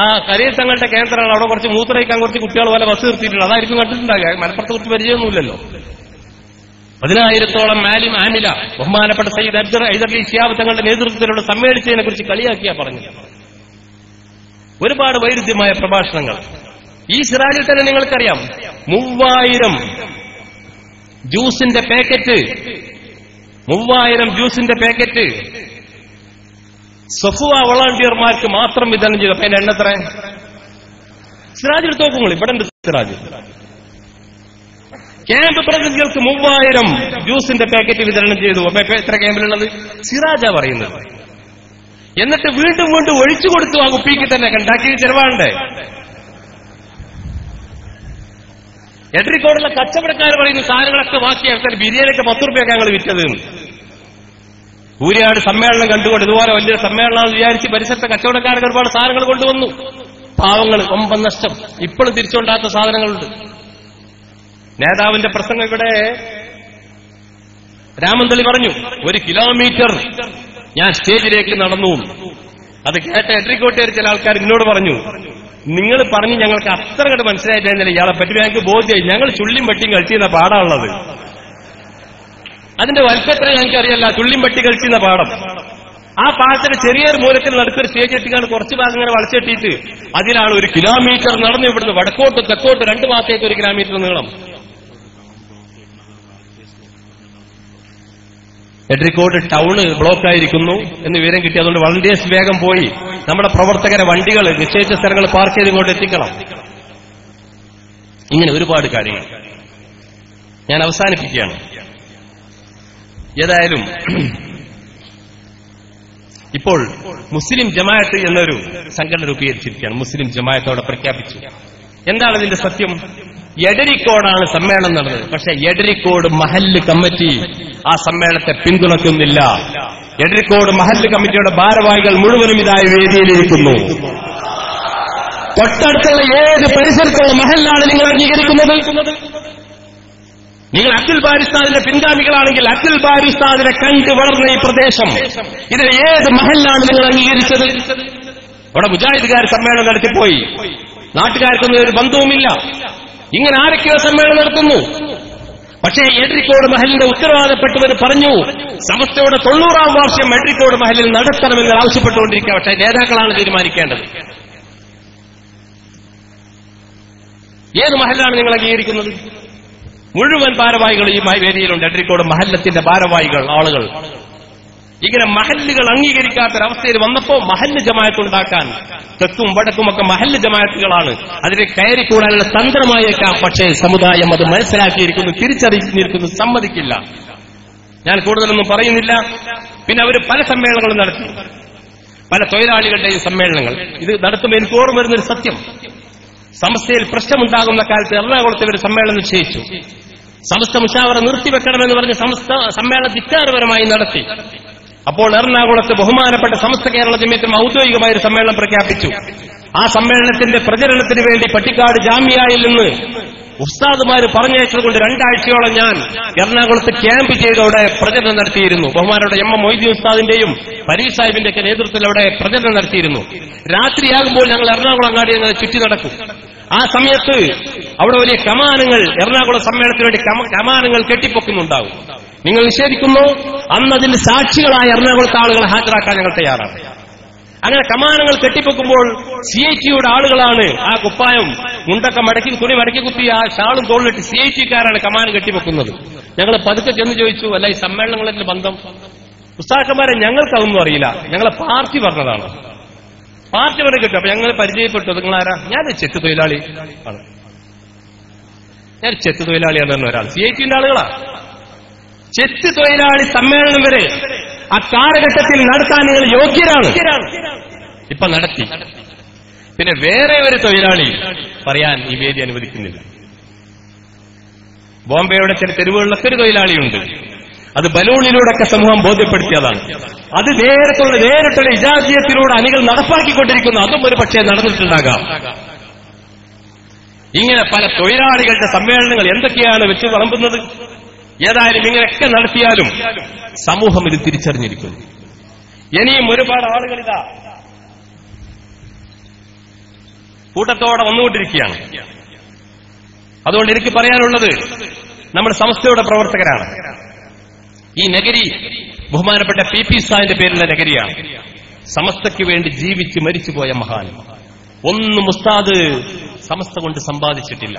ആ ഖലീൽ തങ്ങളുടെ കേന്ദ്രമാണ്. അവിടെ കുറച്ച് മൂത്രയിക്കാൻ കുറച്ച് കുട്ടികൾ പോലെ ബസ് നിർത്തിയിട്ടുണ്ട്. അതായിരിക്കും കണ്ടിട്ടുണ്ടാകുക. മലപ്പുറത്തെ കുറിച്ച് പരിചയമൊന്നുമില്ലല്ലോ. 10,000-ഓളം ആമില ബഹുമാനപ്പെട്ട സയ്യിദ് ഹൈദർ ശിഹാബ് തങ്ങളുടെ നേതൃത്വത്തിലൂടെ സമ്മേളിച്ചതിനെ കുറിച്ച് കളിയാക്കിയാ പറഞ്ഞു. ഒരുപാട് വൈരുദ്ധ്യമായ പ്രഭാഷണങ്ങൾ. ഈ സിറാജിൽ തന്നെ നിങ്ങൾക്കറിയാം 3000 ജ്യൂസിന്റെ പാക്കറ്റ് 3000 ജ്യൂസിന്റെ പാക്കറ്റ് സഫുവ വോളണ്ടിയർമാർക്ക് മാത്രം വിതരണം ചെയ്തു. അപ്പൊ അതിന്റെ എണ്ണത്ര? സിറാജ് എടുത്ത് നോക്കുമ്പോൾ ഇവിടെ ഉണ്ട് സിറാജ്. ക്യാമ്പ് പ്രതിനിധികൾക്ക് 3000 ജ്യൂസിന്റെ പാക്കറ്റ് വിതരണം ചെയ്തു. അപ്പൊ എത്ര ക്യാമ്പിലുള്ളത്? സിറാജാ പറയുന്നത്. എന്നിട്ട് വീണ്ടും വീണ്ടും ഒഴിച്ചു കൊടുത്തു ആ കുപ്പിക്ക് തന്നെ. ഉണ്ടാക്കി ചെലവാണ്ടേ? എടരിക്കോടുള്ള കച്ചവടക്കാർ പറയുന്ന സാധനങ്ങളൊക്കെ ബാക്കിയാക്കാൻ ബിരിയാണിയൊക്കെ 10 രൂപയൊക്കെ ഞങ്ങൾ വിറ്റത്. ഊരിയാട് സമ്മേളനം കണ്ടുകൊണ്ട് ഇതുപോലെ വലിയ സമ്മേളനമാണെന്ന് വിചാരിച്ച് പരിസരത്തെ കച്ചവടക്കാർക്ക് ഒരുപാട് സാധനങ്ങൾ കൊണ്ടുവന്നു. പാവങ്ങൾ ഒമ്പം നഷ്ടം. ഇപ്പോഴും തിരിച്ചുകൊണ്ടാത്ത സാധനങ്ങളുണ്ട്. നേതാവിന്റെ പ്രസംഗം ഇവിടെ രാമന്തളി പറഞ്ഞു, 1 കിലോമീറ്റർ ഞാൻ സ്റ്റേജിലേക്ക് നടന്നു. അത് കേട്ട എടരിക്കോട്ടുകാർ ചില ആൾക്കാർ എന്നോട് പറഞ്ഞു, നിങ്ങൾ പറഞ്ഞ് ഞങ്ങൾക്ക് അത്ര കണ്ട് മനസ്സിലായിട്ടില്ല, ഇയാളെ പറ്റി ഞങ്ങൾക്ക് ബോധ്യമായി. ഞങ്ങൾ ചുള്ളിയും പട്ടിയും കളിച്ചിരുന്ന പാടാണുള്ളത്. അതിന്റെ വൽപ്പത്ര ഞങ്ങൾക്ക് അറിയില്ല. ചുള്ളിയും പട്ടി കളിച്ചിരുന്ന പാടം. ആ പാടത്തിന്റെ ചെറിയൊരു മൂലത്തിൽ നടുക്കൊരു സ്റ്റേജ് എത്തിക്കാണ് കുറച്ച് ഭാഗം ഇങ്ങനെ വളച്ചെട്ടിയിട്ട് അതിലാണ് 1 കിലോമീറ്റർ നടന്നു. ഇവിടുന്ന് വടക്കോട്ട് തെക്കോട്ട് 2 ഭാഗത്തേക്ക് 1 കിലോമീറ്റർ നീളം. എടരിക്കോട് ടൗണ് ബ്ലോക്കായിരിക്കുന്നു എന്ന് വിവരം കിട്ടി. അതുകൊണ്ട് വളണ്ടിയേഴ്സ് വേഗം പോയി നമ്മുടെ പ്രവർത്തകരെ വണ്ടികൾ നിശ്ചയിച്ച സ്ഥലങ്ങൾ പാർക്ക് ചെയ്ത് ഇങ്ങോട്ട് എത്തിക്കണം. ഇങ്ങനെ ഒരുപാട് കാര്യങ്ങൾ. ഞാൻ അവസാനിപ്പിക്കുകയാണ്. ഏതായാലും ഇപ്പോൾ മുസ്ലിം ജമാഅത്ത് എന്നൊരു സംഘടന രൂപീകരിച്ചിരിക്കുകയാണ്. മുസ്ലിം ജമാഅത്തോടെ പ്രഖ്യാപിച്ചു. എന്താണ് ഇതിന്റെ സത്യം? എടരിക്കോടാണ് സമ്മേളനം നടന്നത്. പക്ഷെ എടരിക്കോട് മഹല്ല് കമ്മിറ്റി ആ സമ്മേളനത്തെ പിന്തുണയ്ക്കുന്നില്ല. എടരിക്കോട് മഹല്ല് കമ്മിറ്റിയുടെ ഭാരവാഹികൾ മുഴുവനും ഇതായ വേദിയിലിരിക്കുന്നു. തൊട്ടടുത്തുള്ള ഏത് പരിസരത്തുള്ള മഹല്ലാണ് നിങ്ങൾ അംഗീകരിക്കുന്നത്? നിങ്ങൾ അബ്ദുൽ ബാരി ഉസ്താദിന്റെ പിൻഗാമികളാണെങ്കിൽ അബ്ദുൽ ബാരി ഉസ്താദിനെ കണ്ട് വളർന്ന ഈ പ്രദേശം, ഇതിൽ ഏത് മഹല്ലാണ് നിങ്ങൾ അംഗീകരിച്ചത്? അവിടെ മുജാഹിദുകാർ സമ്മേളനം നടത്തിപ്പോയി. നാട്ടുകാർക്കൊന്നും ഒരു ബന്ധവുമില്ല. ഇങ്ങനെ ആരൊക്കെയോ സമ്മേളനം നടത്തുന്നു. പക്ഷേ എടരിക്കോട് മഹലിന്റെ ഉത്തരവാദപ്പെട്ടവർ പറഞ്ഞു, സമസ്തയുടെ 90ാം വാർഷികം എടരിക്കോട് മഹലിൽ നടത്തണമെന്ന് ആവശ്യപ്പെട്ടുകൊണ്ടിരിക്കുക. പക്ഷേ നേതാക്കളാണ് തീരുമാനിക്കേണ്ടത്. ഏത് മഹലാണ് നിങ്ങൾ അംഗീകരിക്കുന്നത്? മുഴുവൻ ഭാരവാഹികൾ ഈ വേദിയിലുണ്ട്. എടരിക്കോട് മഹല്ലത്തിന്റെ ഭാരവാഹികൾ ആളുകൾ. ഇങ്ങനെ മഹല്ലുകൾ അംഗീകരിക്കാത്തൊരവസ്ഥയിൽ വന്നപ്പോ മഹല്ല് ജമാഅത്ത് ഉണ്ടാക്കാൻ തെക്കും വടക്കുമൊക്കെ മഹല്ല് ജമാഅത്തുകളാണ്. അതിനെ കയറിക്കൂടാനുള്ള തന്ത്രമായേക്കാം. പക്ഷേ സമുദായം അത് മനസ്സിലാക്കിയിരിക്കുന്നു, തിരിച്ചറിഞ്ഞിരിക്കുന്നു, സമ്മതിക്കില്ല. ഞാൻ കൂടുതലൊന്നും പറയുന്നില്ല. പിന്നെ അവർ പല സമ്മേളനങ്ങളും നടത്തി, പല തൊഴിലാളികളുടെയും സമ്മേളനങ്ങൾ. ഇത് നടത്തുമ്പോൾ എനിക്ക് ഓർമ്മ വരുന്നൊരു സത്യം, സമസ്തയിൽ പ്രശ്നമുണ്ടാകുന്ന കാലത്ത് എറണാകുളത്ത് ഒരു സമ്മേളനം നിശ്ചയിച്ചു. സമസ്ത മുശാവറ നിർത്തിവെക്കണമെന്ന് പറഞ്ഞ് സമസ്ത സമ്മേളനം ധിക്കാരപരമായി നടത്തി. അപ്പോൾ എറണാകുളത്ത് ബഹുമാനപ്പെട്ട സമസ്ത കേരള ജമിയത്തും ഔദ്യോഗികമായ ഒരു സമ്മേളനം പ്രഖ്യാപിച്ചു. ആ സമ്മേളനത്തിന്റെ പ്രചരണത്തിന് വേണ്ടി പട്ടിക്കാട് ജാമിയയിൽ നിന്ന് ഉസ്താദുമാര് പറഞ്ഞയച്ചതുകൊണ്ട് 2 ആഴ്ചയോളം ഞാൻ എറണാകുളത്ത് ക്യാമ്പ് ചെയ്ത് അവിടെ പ്രചരണം നടത്തിയിരുന്നു. ബഹുമാനപ്പെട്ട എം എം മൊയ്തീൻ ഉസ്താദിന്റെയും പരീഷ് സാഹിബിന്റെ ഒക്കെ നേതൃത്വത്തിൽ അവിടെ പ്രചരണം നടത്തിയിരുന്നു. രാത്രിയാകുമ്പോൾ ഞങ്ങൾ എറണാകുളം അങ്ങാടി ഞങ്ങൾ ചുറ്റി നടക്കും. ആ സമയത്ത് അവിടെ വലിയ കമാനങ്ങൾ, എറണാകുളം സമ്മേളനത്തിന് വേണ്ടി കമാനങ്ങൾ കെട്ടിപ്പൊക്കുന്നുണ്ടാവും. നിങ്ങൾ നിഷേധിക്കുന്നു? അന്ന് അതിന്റെ സാക്ഷികളായ എറണാകുളത്തെ ആളുകളെ ഹാജരാക്കാൻ ഞങ്ങൾ തയ്യാറാണ്. അങ്ങനെ കമാനങ്ങൾ കെട്ടിപ്പൊക്കുമ്പോൾ CITയുടെ ആളുകളാണ് ആ കുപ്പായം മുണ്ടൊക്കെ മടക്കി തുണി മടക്കി കുത്തി ആ ഷാളും തോളിലിട്ട് CITക്കാരാണ് കമാനം കെട്ടിപ്പൊക്കുന്നത്. ഞങ്ങൾ പതുക്കെ ചെന്ന് ചോദിച്ചു, അല്ല ഈ സമ്മേളനങ്ങളുടെ ബന്ധം? ഉസ്താദന്മാരെ ഞങ്ങൾക്കതൊന്നും അറിയില്ല, ഞങ്ങളെ പാർട്ടി പറഞ്ഞതാണ്. പാർട്ടി പറഞ്ഞ കിട്ടും. അപ്പൊ ഞങ്ങൾ പരിചയപ്പെട്ടു. നിങ്ങളാരാ? ഞാൻ ചെത്ത് തൊഴിലാളി ആണ്. ഞാൻ ചെത്ത് തൊഴിലാളിയാണ് പറഞ്ഞ ഒരാൾ. CITന്റെ ആളുകളാ. ചെത്ത് തൊഴിലാളി സമ്മേളനം വരെ ആ കാലഘട്ടത്തിൽ നടത്താൻ നിങ്ങൾ യോഗ്യരാണ്. ഇപ്പൊ നടത്തി. പിന്നെ വേറെ ഒരു തൊഴിലാളി പറയാൻ ഈ വേദി അനുവദിക്കുന്നില്ല. ബോംബെയുടെ ചില തെരുവുകളിലൊക്കെ ഒരു തൊഴിലാളിയുണ്ട്. അത് ബലൂണിലൂടെയൊക്കെ സമൂഹം ബോധ്യപ്പെടുത്തിയതാണ്. അത് നേരിട്ടുള്ള ഇജാസിയത്തിലൂടെ അണികൾ നടപ്പാക്കിക്കൊണ്ടിരിക്കുന്നു. അതും ഒരു പക്ഷേ നടന്നിട്ടുണ്ടാകാം. ഇങ്ങനെ പല തൊഴിലാളികളുടെ സമ്മേളനങ്ങൾ എന്തൊക്കെയാണ് വെച്ച് വിളമ്പുന്നത്. ഏതായാലും ഇങ്ങനെയൊക്കെ നടത്തിയാലും സമൂഹം ഇത് തിരിച്ചറിഞ്ഞിരിക്കുന്നു. ഇനിയും ഒരുപാട് ആളുകളിതാ കൂട്ടത്തോടെ വന്നുകൊണ്ടിരിക്കുകയാണ്. അതുകൊണ്ട് എനിക്ക് പറയാനുള്ളത്, നമ്മുടെ സമസ്തയുടെ പ്രവർത്തകരാണ്. ഈ നഗരി ബഹുമാനപ്പെട്ട PP ഉസ്താദിന്റെ പേരിലുള്ള നഗരിയാണ്. സമസ്തയ്ക്ക് വേണ്ടി ജീവിച്ച് മരിച്ചുപോയ മഹാൻ. ഒന്നും ഉസ്താദ് സമസ്ത കൊണ്ട് സമ്പാദിച്ചിട്ടില്ല.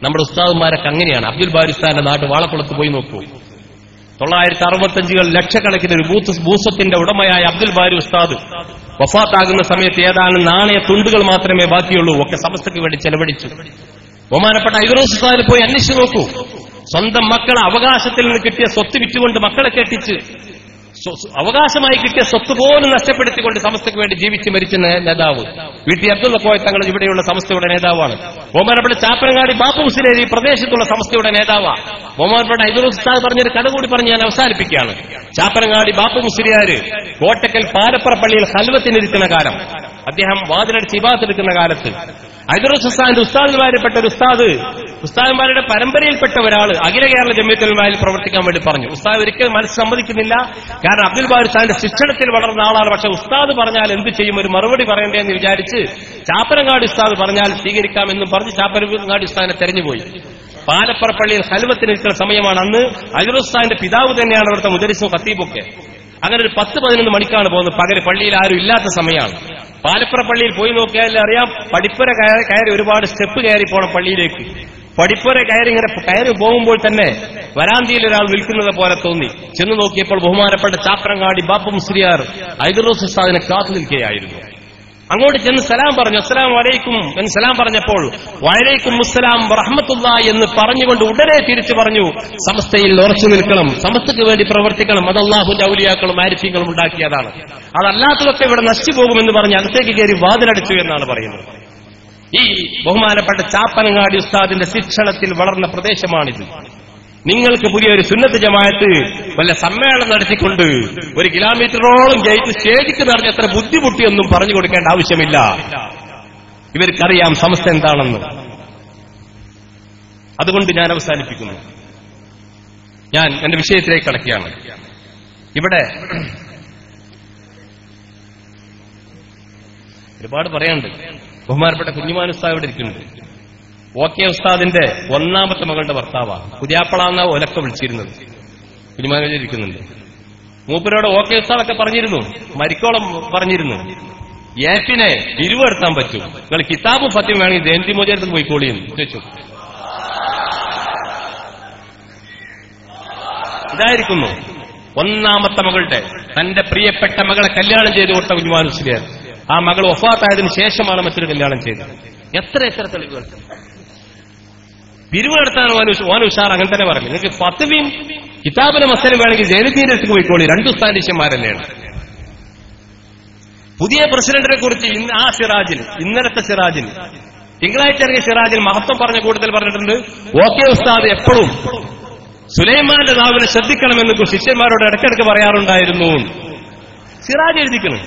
നമ്മുടെ ഉസ്താദുമാരൊക്കെ അങ്ങനെയാണ്. അബ്ദുൽ ബാരി ഉസ്താദിന്റെ നാട് വാളക്കുളത്ത് പോയി നോക്കൂ. 965 ലക്ഷക്കണക്കിന് ഒരു ഭൂസ്വത്തിന്റെ ഉടമയായ അബ്ദുൽ ബാരി ഉസ്താദ് വഫാത്താകുന്ന സമയത്ത് ഏതാനും നാണയ തുണ്ടുകൾ മാത്രമേ ബാക്കിയുള്ളൂ. ഒക്കെ സമസ്തയ്ക്ക് വേണ്ടി ചെലവഴിച്ചു. ബഹുമാനപ്പെട്ട ഐദറൂസ് ഉസ്താദിനെ പോയി അന്വേഷിച്ചു നോക്കൂ. സ്വന്തം മക്കളെ അവകാശത്തിൽ നിന്ന് കിട്ടിയ സ്വത്ത് വിറ്റുകൊണ്ട് മക്കളെ കെട്ടിച്ച് അവകാശമായി കിട്ടിയ സ്വത്ത് പോലും നഷ്ടപ്പെടുത്തിക്കൊണ്ട് സമസ്തയ്ക്ക് വേണ്ടി ജീവിച്ച് മരിച്ച നേതാവ് വീട്ടി അബ്ദുള്ള കോയ തങ്ങൾ ഇവിടെയുള്ള സമസ്തയുടെ നേതാവാണ്. ബഹുമാനപ്പെട്ട ചാപ്പനങ്ങാടി ബാപ്പു മുസ്ലിയാർ ഈ പ്രദേശത്തുള്ള സമസ്തയുടെ നേതാവാണ്. ബഹുമാനപ്പെട്ട ഐദറൂസ് ഉസ്താദ് പറഞ്ഞൊരു കഥ കൂടി പറഞ്ഞ് ഞാൻ അവസാനിപ്പിക്കുകയാണ്. ചാപ്പനങ്ങാടി ബാപ്പു മുസ്ലിയാർ കോട്ടക്കൽ പാലപ്പുറ പള്ളിയിൽ ഹൽവത്തിനിരിക്കുന്ന കാലം, അദ്ദേഹം വാതിലടിച്ച് ഇബാദത്തെടുക്കുന്ന കാലത്ത് ഐദറൂസ് ഉസ്താദിന്റെ ഉസ്താദുമാരിൽപ്പെട്ട ഒരു ഉസ്താദുമാരുടെ പരമ്പരയിൽപ്പെട്ട ഒരാൾ അഖില കേരള ജമിയത്തുൽ ഉലമായിൽ പ്രവർത്തിക്കാൻ വേണ്ടി പറഞ്ഞു. ഉസ്താദ് ഒരിക്കലും മനസ്സ് സമ്മതിക്കുന്നില്ല. കാരണം അബ്ദുൽ ബാരി ഉസ്താദിന്റെ ശിക്ഷണത്തിൽ വളർന്ന ആളാണ്. പക്ഷെ ഉസ്താദ് പറഞ്ഞാൽ എന്ത് ചെയ്യും, ഒരു മറുപടി പറയണ്ടേ എന്ന് വിചാരിച്ച് ചാപ്പനങ്ങാടി ഉസ്താദ് പറഞ്ഞാൽ സ്വീകരിക്കാമെന്നും പറഞ്ഞ് ചാപ്പനങ്ങാടി ഉസ്താദിനെ തെരഞ്ഞുപോയി. പാലപ്പുറ പള്ളിയിൽ ഹൽവത്തിനിരിക്കുന്ന സമയമാണ്. അന്ന് ഐദറൂസ് ഉസ്താദിന്റെ പിതാവ് തന്നെയാണ് അവിടുത്തെ മുദരിസും ഖത്തീബൊക്കെ. അങ്ങനെ ഒരു 10-11 മണിക്കാണ് പോകുന്നത്. പകല് പള്ളിയിൽ ആരും ഇല്ലാത്ത സമയമാണ്. പാലപ്പുറ പള്ളിയിൽ പോയി നോക്കിയാൽ അറിയാം, പടിപ്പുര കയറി ഒരുപാട് സ്റ്റെപ്പ് കയറി പോകണം പള്ളിയിലേക്ക്. പടിപ്പുര ഇങ്ങനെ കയറി പോകുമ്പോൾ തന്നെ വരാന്തിയിൽ ഒരാൾ നിൽക്കുന്നത് പോലെ തോന്നി. ചെന്ന് നോക്കിയപ്പോൾ ബഹുമാനപ്പെട്ട ചാപ്പനങ്ങാടി ബാപ്പു മുസ്ലിയാർ ഐദറൂസ് ഉസ്താദിനെ കാത്തു നിൽക്കുകയായിരുന്നു. അങ്ങോട്ട് ചെന്ന് സലാം പറഞ്ഞു. അസ്സലാമു അലൈക്കും എന്ന് സലാം പറഞ്ഞപ്പോൾ വഅലൈക്കും മുസ്സലാം വറഹ്മത്തുള്ളാഹി എന്ന് പറഞ്ഞുകൊണ്ട് ഉടനെ തിരിച്ചു പറഞ്ഞു, സമസ്തയിൽ ഉറച്ചു നിൽക്കണം, സമസ്തയ്ക്ക് വേണ്ടി പ്രവർത്തിക്കണം. അത് അല്ലാഹുവിന്റെ ഔലിയാക്കളും ആരിഫീങ്ങളും ഉണ്ടാക്കിയതാണ്. അതല്ലാത്തതൊക്കെ ഇവിടെ നശിച്ചു പോകുമെന്ന് പറഞ്ഞ് അകത്തേക്ക് കയറി വാതിലടച്ചു എന്നാണ് പറയുന്നത്. ഈ ബഹുമാനപ്പെട്ട ചാപ്പനങ്ങാടി ഉസ്താദിന്റെ ശിക്ഷണത്തിൽ വളർന്ന പ്രദേശമാണിത്. നിങ്ങൾക്ക് പുതിയൊരു സുന്നത്ത് ജമാഅത്ത് വല്ല സമ്മേളനം നടത്തിക്കൊണ്ട് 1 കിലോമീറ്ററോളം ഗേറ്റ് സ്റ്റേജിക്ക് നിറഞ്ഞ അത്ര ബുദ്ധിമുട്ടിയൊന്നും പറഞ്ഞു കൊടുക്കേണ്ട ആവശ്യമില്ല. ഇവർക്കറിയാം സമസ്ത എന്താണെന്ന്. അതുകൊണ്ട് ഞാൻ അവസാനിപ്പിക്കുന്നു. ഞാൻ എന്റെ വിഷയത്തിലേക്ക് കടക്കുകയാണ്. ഇവിടെ ഒരുപാട് പറയാനുണ്ട്. ബഹുമാനപ്പെട്ട കുഞ്ഞുമാൻ ഉസ്താദ് ഇവിടെ ഇരിക്കുന്നുണ്ട്. ഓക്കെ ഉസ്താദിന്റെ 1ാമത്തെ മകളുടെ ഭർത്താവാണ്. പുതിയാപ്പളാന്ന ഒലക്ക വിളിച്ചിരുന്നത്. കുഞ്ഞുമാൻ ഇരിക്കുന്നുണ്ട്. മൂപ്പരോട് ഓക്കെ ഉസ്താദൊക്കെ പറഞ്ഞിരുന്നു, മരിക്കോളം പറഞ്ഞിരുന്നു, ഏഫിനെ പിരിവെടുത്താൻ പറ്റും, നിങ്ങൾ കിതാബും ഫത്യം വേണമെങ്കിൽ ജയന്തി മോചനത്തിൽ പോയിക്കോളിയെന്ന് ചോദിച്ചു. ഇതായിരിക്കുന്നു 1ാമത്തെ മകളുടെ തന്റെ പ്രിയപ്പെട്ട മകളെ കല്യാണം ചെയ്തു കൊടുത്ത കുഞ്ഞുമാൻ മുസ്ലിയാർ. ആ മകൾ വഫാത്തായതിനു ശേഷമാണ് മറ്റൊരു കല്യാണം ചെയ്തത്. എത്ര തെളിവുകൾ. പിരിവ് നടത്താൻ ഓൻ ഉഷാർ അങ്ങനെ തന്നെ പറഞ്ഞു. നിങ്ങൾക്ക് ഫത്വയും കിതാബിന് മസലും വേണമെങ്കിൽ ജയനത്തിന്റെ അടുത്ത് പോയിക്കോളി. 2 ഉസ്താദിഷ്യന്മാരല്ലാണ്. പുതിയ പ്രസിഡന്റിനെ കുറിച്ച് ആ സിറാജിൽ, ഇന്നലത്തെ സിറാജിൽ, തിങ്കളാഴ്ച ഇറങ്ങിയ സിറാജിൽ മഹത്വം പറഞ്ഞ കൂടുതൽ പറഞ്ഞിട്ടുണ്ട്. ഓക്കെ ഉസ്താദ് എപ്പോഴും സുലൈമാന്റെ നാവിനെ ശ്രദ്ധിക്കണമെന്ന് ശിഷ്യന്മാരോട് ഇടയ്ക്കിടയ്ക്ക് പറയാറുണ്ടായിരുന്നു. സിറാജ് എഴുതിക്കണം.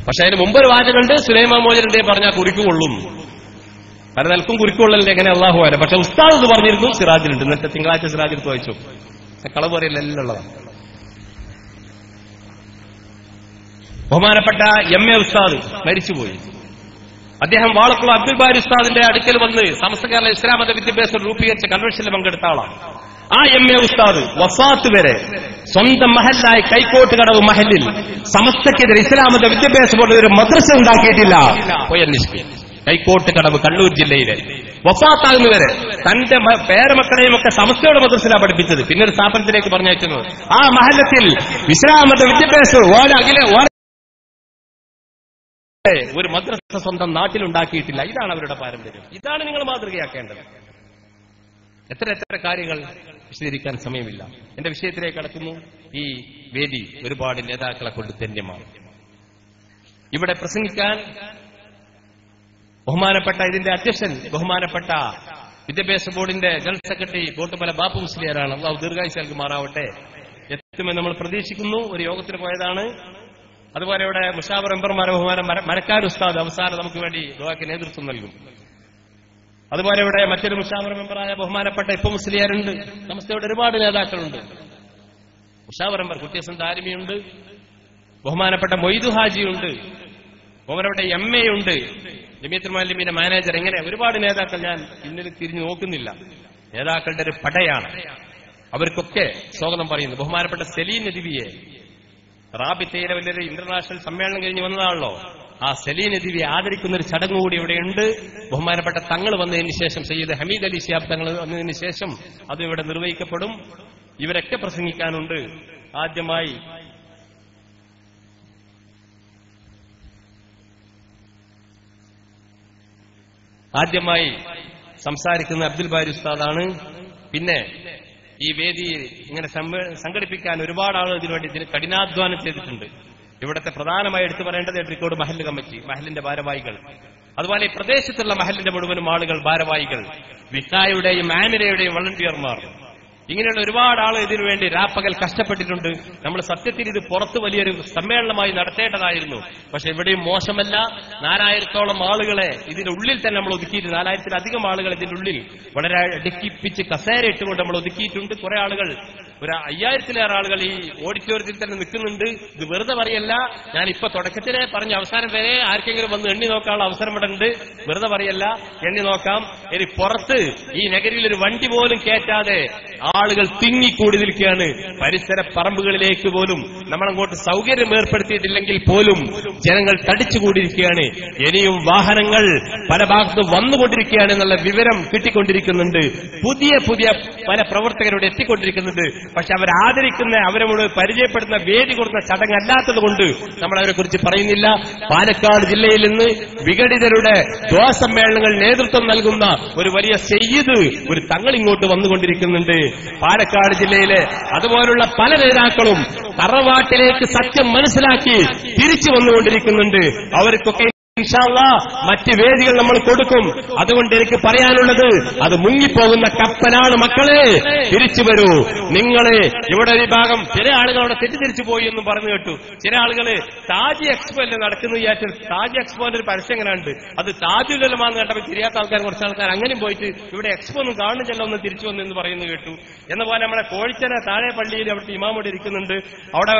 പക്ഷെ അതിന് മുമ്പൊരു വാചകമുണ്ട്, സുലൈമാൻ മോചനന്റെ പറഞ്ഞാൽ കുറിക്കുകൊള്ളും. പല നിലക്കും കുറിക്കുകൊള്ളലിന്റെ എങ്ങനെ അള്ളാഹു വരെ. പക്ഷെ ഉസ്താദ് ഇത് പറഞ്ഞിരുന്നു സിറാജിലുണ്ട്. ഇന്നത്തെ തിങ്കളാഴ്ച സിറാജിൽ വായിച്ചു. കളവ് പറയില്ല, എല്ലാം ഉള്ളതാണ്. ബഹുമാനപ്പെട്ട MA ഉസ്താദ് മരിച്ചുപോയി. അദ്ദേഹം വാളക്കുള്ള അബ്ദുൽ ബാരി ഉസ്താദിന്റെ അടുക്കൽ വന്ന് സമസ്ത കേരള ഇസ്ലാം മത വിദ്യാഭ്യാസം രൂപീകരിച്ച കൺവെൻഷനിൽ പങ്കെടുത്ത ആളാണ്. ആ MA ഉസ്താദ് വഫാത്ത് വരെ സ്വന്തം മഹല്ലായ കൈക്കോട്ട് കടവ് മഹലിൽ സമസ്തക്കെതിരെ ഇസ്ലാം മത വിദ്യാഭ്യാസ ബോർഡ് ഒരു മദ്രസ ഉണ്ടാക്കിയിട്ടില്ല. പോയി അന്വേഷിക്കും. കൈക്കോട്ട് കടവ് കണ്ണൂർ ജില്ലയിലെ വഫാത്താകുന്നവരെ തന്റെ പേരമക്കളെയും ഒക്കെ സമസ്തയുടെ മദ്രസയിലാണ് പഠിപ്പിച്ചത്. പിന്നീട് സ്ഥാപനത്തിലേക്ക് പറഞ്ഞയക്കുന്നത്. ആ മഹല്ലത്തിൽ ഇസ്ലാം മത വിദ്യാഭ്യാസം ഒരു മദ്രസ സ്വന്തം നാട്ടിലുണ്ടാക്കിയിട്ടില്ല. ഇതാണ് അവരുടെ പാരമ്പര്യം. ഇതാണ് നിങ്ങൾ മാതൃകയാക്കേണ്ടത്. എത്ര കാര്യങ്ങൾ വിശദീകരിക്കാൻ സമയമില്ല. എന്റെ വിഷയത്തിലേക്ക് കടക്കുന്നു. ഈ വേദി ഒരുപാട് നേതാക്കളെ കൊണ്ട് ധന്യമാണ്. ഇവിടെ പ്രസംഗിക്കാൻ ബഹുമാനപ്പെട്ട ഇതിന്റെ അധ്യക്ഷൻ ബഹുമാനപ്പെട്ട വിദ്യാഭ്യാസ ബോർഡിന്റെ ജനറൽ സെക്രട്ടറി ബോട്ടുമല ബാപ്പു മുസ്ലിയാരാണ്. അള്ളാഹു ദീർഘായുസ്സ് നൽകുമാറാവട്ടെ. എത്തുമെന്ന് നമ്മൾ പ്രതീക്ഷിക്കുന്നു. ഒരു യോഗത്തിന് പോയതാണ്. അതുപോലെ ഇവിടെ മുഷാവർ മെമ്പർമാരെ ബഹുമാനം മരക്കാർ ഉസ്താദ് അവസാനം നമുക്ക് വേണ്ടി ദുആക്ക് നേതൃത്വം നൽകും. അതുപോലെ ഇവിടെ മറ്റൊരു മുഷാവർ മെമ്പറായ ബഹുമാനപ്പെട്ട ഇപ്പൊ മുസ്ലിയാരുണ്ട്. സമസ്തയുടെ ഒരുപാട് നേതാക്കളുണ്ട്. മുഷാവർ മെമ്പർ കുട്ടിയസൻ ദാരിമിയുണ്ട്. ബഹുമാനപ്പെട്ട മൊയ്തു ഹാജിയുണ്ട്. ബഹുമാനപ്പെട്ട MA ഉണ്ട്. ജമിയത്തുൽ മുഅല്ലിമീന്റെ മാനേജർ. ഇങ്ങനെ ഒരുപാട് നേതാക്കൾ ഞാൻ ഇന്നലെ തിരിഞ്ഞു നോക്കുന്നില്ല. നേതാക്കളുടെ ഒരു പടയാണ്. അവർക്കൊക്കെ സ്വാഗതം പറയുന്നു. ബഹുമാനപ്പെട്ട സലീം നദിവിയെ റാബിത്തയിലെ വലിയൊരു ഇന്റർനാഷണൽ സമ്മേളനം കഴിഞ്ഞ് വന്നതാണല്ലോ. ആ സലീം നദിവിയെ ആദരിക്കുന്ന ഒരു ചടങ്ങ് കൂടി ഇവിടെയുണ്ട്. ബഹുമാനപ്പെട്ട തങ്ങൾ വന്നതിന് ശേഷം, സയ്യിദ് ഹമീദ് അലി ശിഹാബ് തങ്ങൾ വന്നതിന് ശേഷം അതും ഇവിടെ നിർവഹിക്കപ്പെടും. ഇവരൊക്കെ പ്രസംഗിക്കാനുണ്ട്. ആദ്യമായി സംസാരിക്കുന്ന അബ്ദുൽ ബാരി ഉസ്താദാണ്. പിന്നെ ഈ വേദിയിൽ ഇങ്ങനെ സംഘടിപ്പിക്കാൻ ഒരുപാട് ആളുകൾ ഇതിനുവേണ്ടി കഠിനാധ്വാനം ചെയ്തിട്ടുണ്ട്. ഇവിടുത്തെ പ്രധാനമായി എടുത്തു പറയേണ്ടത് എട്രിക്കോട് മഹല്ല് കമ്മിറ്റി, മഹല്ലിന്റെ ഭാരവാഹികൾ, അതുപോലെ ഈ പ്രദേശത്തുള്ള മഹല്ലിന്റെ മുഴുവനും ആളുകൾ, ഭാരവാഹികൾ, വിക്കായുടെയും ആമിനയുടെയും വളണ്ടിയർമാർ, ഇങ്ങനെയുള്ള ഒരുപാട് ആളുകൾ ഇതിനുവേണ്ടി രാപ്പകൽ കഷ്ടപ്പെട്ടിട്ടുണ്ട്. നമ്മൾ സത്യത്തിൽ ഇത് പുറത്ത് വലിയൊരു സമ്മേളനമായി നടത്തേണ്ടതായിരുന്നു. പക്ഷെ എവിടെയും മോശമല്ല. 4000-ഓളം ആളുകളെ ഇതിന്റെ ഉള്ളിൽ തന്നെ നമ്മൾ ഒതുക്കിയിട്ട്, 4000-ലധികം ആളുകൾ ഇതിന്റെ ഉള്ളിൽ വളരെ അടുക്കിപ്പിച്ച് കസേര ഇട്ടുകൊണ്ട് നമ്മൾ ഒതുക്കിയിട്ടുണ്ട്. കുറെ ആളുകൾ, ഒരു 5000-ലേറെ ആളുകൾ ഈ ഓഡിറ്റോറിയത്തിൽ തന്നെ നിൽക്കുന്നുണ്ട്. ഇത് വെറുതെ പറയല്ല, ഞാൻ ഇപ്പൊ തുടക്കത്തിലെ പറഞ്ഞ അവസാനം വരെ ആർക്കെങ്കിലും വന്ന് എണ്ണി നോക്കാനുള്ള അവസരം ഇവിടെ ഉണ്ട്. വെറുതെ പറയല്ല, എണ്ണി നോക്കാം. ഇനി പുറത്ത് ഈ നഗരിയിൽ ഒരു വണ്ടി പോലും കയറ്റാതെ ആളുകൾ തിങ്ങിക്കൂടി നിൽക്കുകയാണ്. പരിസര പറമ്പുകളിലേക്ക് പോലും നമ്മളങ്ങോട്ട് സൗകര്യം ഏർപ്പെടുത്തിയിട്ടില്ലെങ്കിൽ പോലും ജനങ്ങൾ തടിച്ചുകൂടിയിരിക്കുകയാണ്. ഇനിയും വാഹനങ്ങൾ പല ഭാഗത്തും വന്നുകൊണ്ടിരിക്കുകയാണ് എന്നുള്ള വിവരം കിട്ടിക്കൊണ്ടിരിക്കുന്നുണ്ട്. പുതിയ പുതിയ പല പ്രവർത്തകരോട് എത്തിക്കൊണ്ടിരിക്കുന്നുണ്ട്. പക്ഷെ അവരാദരിക്കുന്ന, അവരോട് പരിചയപ്പെടുന്ന വേദി കൊടുക്കുന്ന ചടങ്ങല്ലാത്തത് കൊണ്ട് നമ്മൾ അവരെ കുറിച്ച് പറയുന്നില്ല. പാലക്കാട് ജില്ലയിൽ നിന്ന് വിഘടിതരുടെ ദുആ സമ്മേളനങ്ങൾ നേതൃത്വം നൽകുന്ന ഒരു വലിയ സയ്യിദ്, ഒരു തങ്ങൾ ഇങ്ങോട്ട് വന്നുകൊണ്ടിരിക്കുന്നുണ്ട്. പാലക്കാട് ജില്ലയിലെ അതുപോലുള്ള പല നേതാക്കളും തറവാട്ടിലേക്ക് സത്യം മനസ്സിലാക്കി തിരിച്ചു വന്നുകൊണ്ടിരിക്കുന്നുണ്ട്. അവർക്കൊക്കെ ഇൻഷാ അല്ലാഹ് മറ്റ് വേദികൾ നമ്മൾ കൊടുക്കും. അതുകൊണ്ട് എനിക്ക് പറയാനുള്ളത്, അത് മുങ്ങിപ്പോകുന്ന കപ്പലാണ് മക്കളെ, തിരിച്ചു വരൂ. നിങ്ങള് ഇവിടെ ഒരു ഭാഗം ചില ആളുകൾ അവിടെ തെറ്റിദ്ധരിച്ചു പോയി എന്നും പറഞ്ഞു കേട്ടു. ചില ആളുകള് താജ് എക്സ്പോ അല്ലേ നടക്കുന്നു വിചാരിച്ചു. താജ് എക്സ്പോന്റെ ഒരു പരസ്യം എങ്ങനെയുണ്ട്, അത് താജുലമാന്ന് കേട്ടപ്പോൾ തിരിയാത്ത ആൾക്കാർ, കുറച്ച് ആൾക്കാർ അങ്ങനെയും പോയിട്ട് ഇവിടെ എക്സ്പോ ഒന്നും കാണുന്നില്ല, ഒന്ന് തിരിച്ചു വന്നു എന്ന് പറയുന്നു കേട്ടു. എന്ന പോലെ നമ്മുടെ കോഴിച്ചന താഴെ പള്ളിയിൽ അവിടുത്തെ ഇമാമോട് ഇരിക്കുന്നുണ്ട്. അവിടെ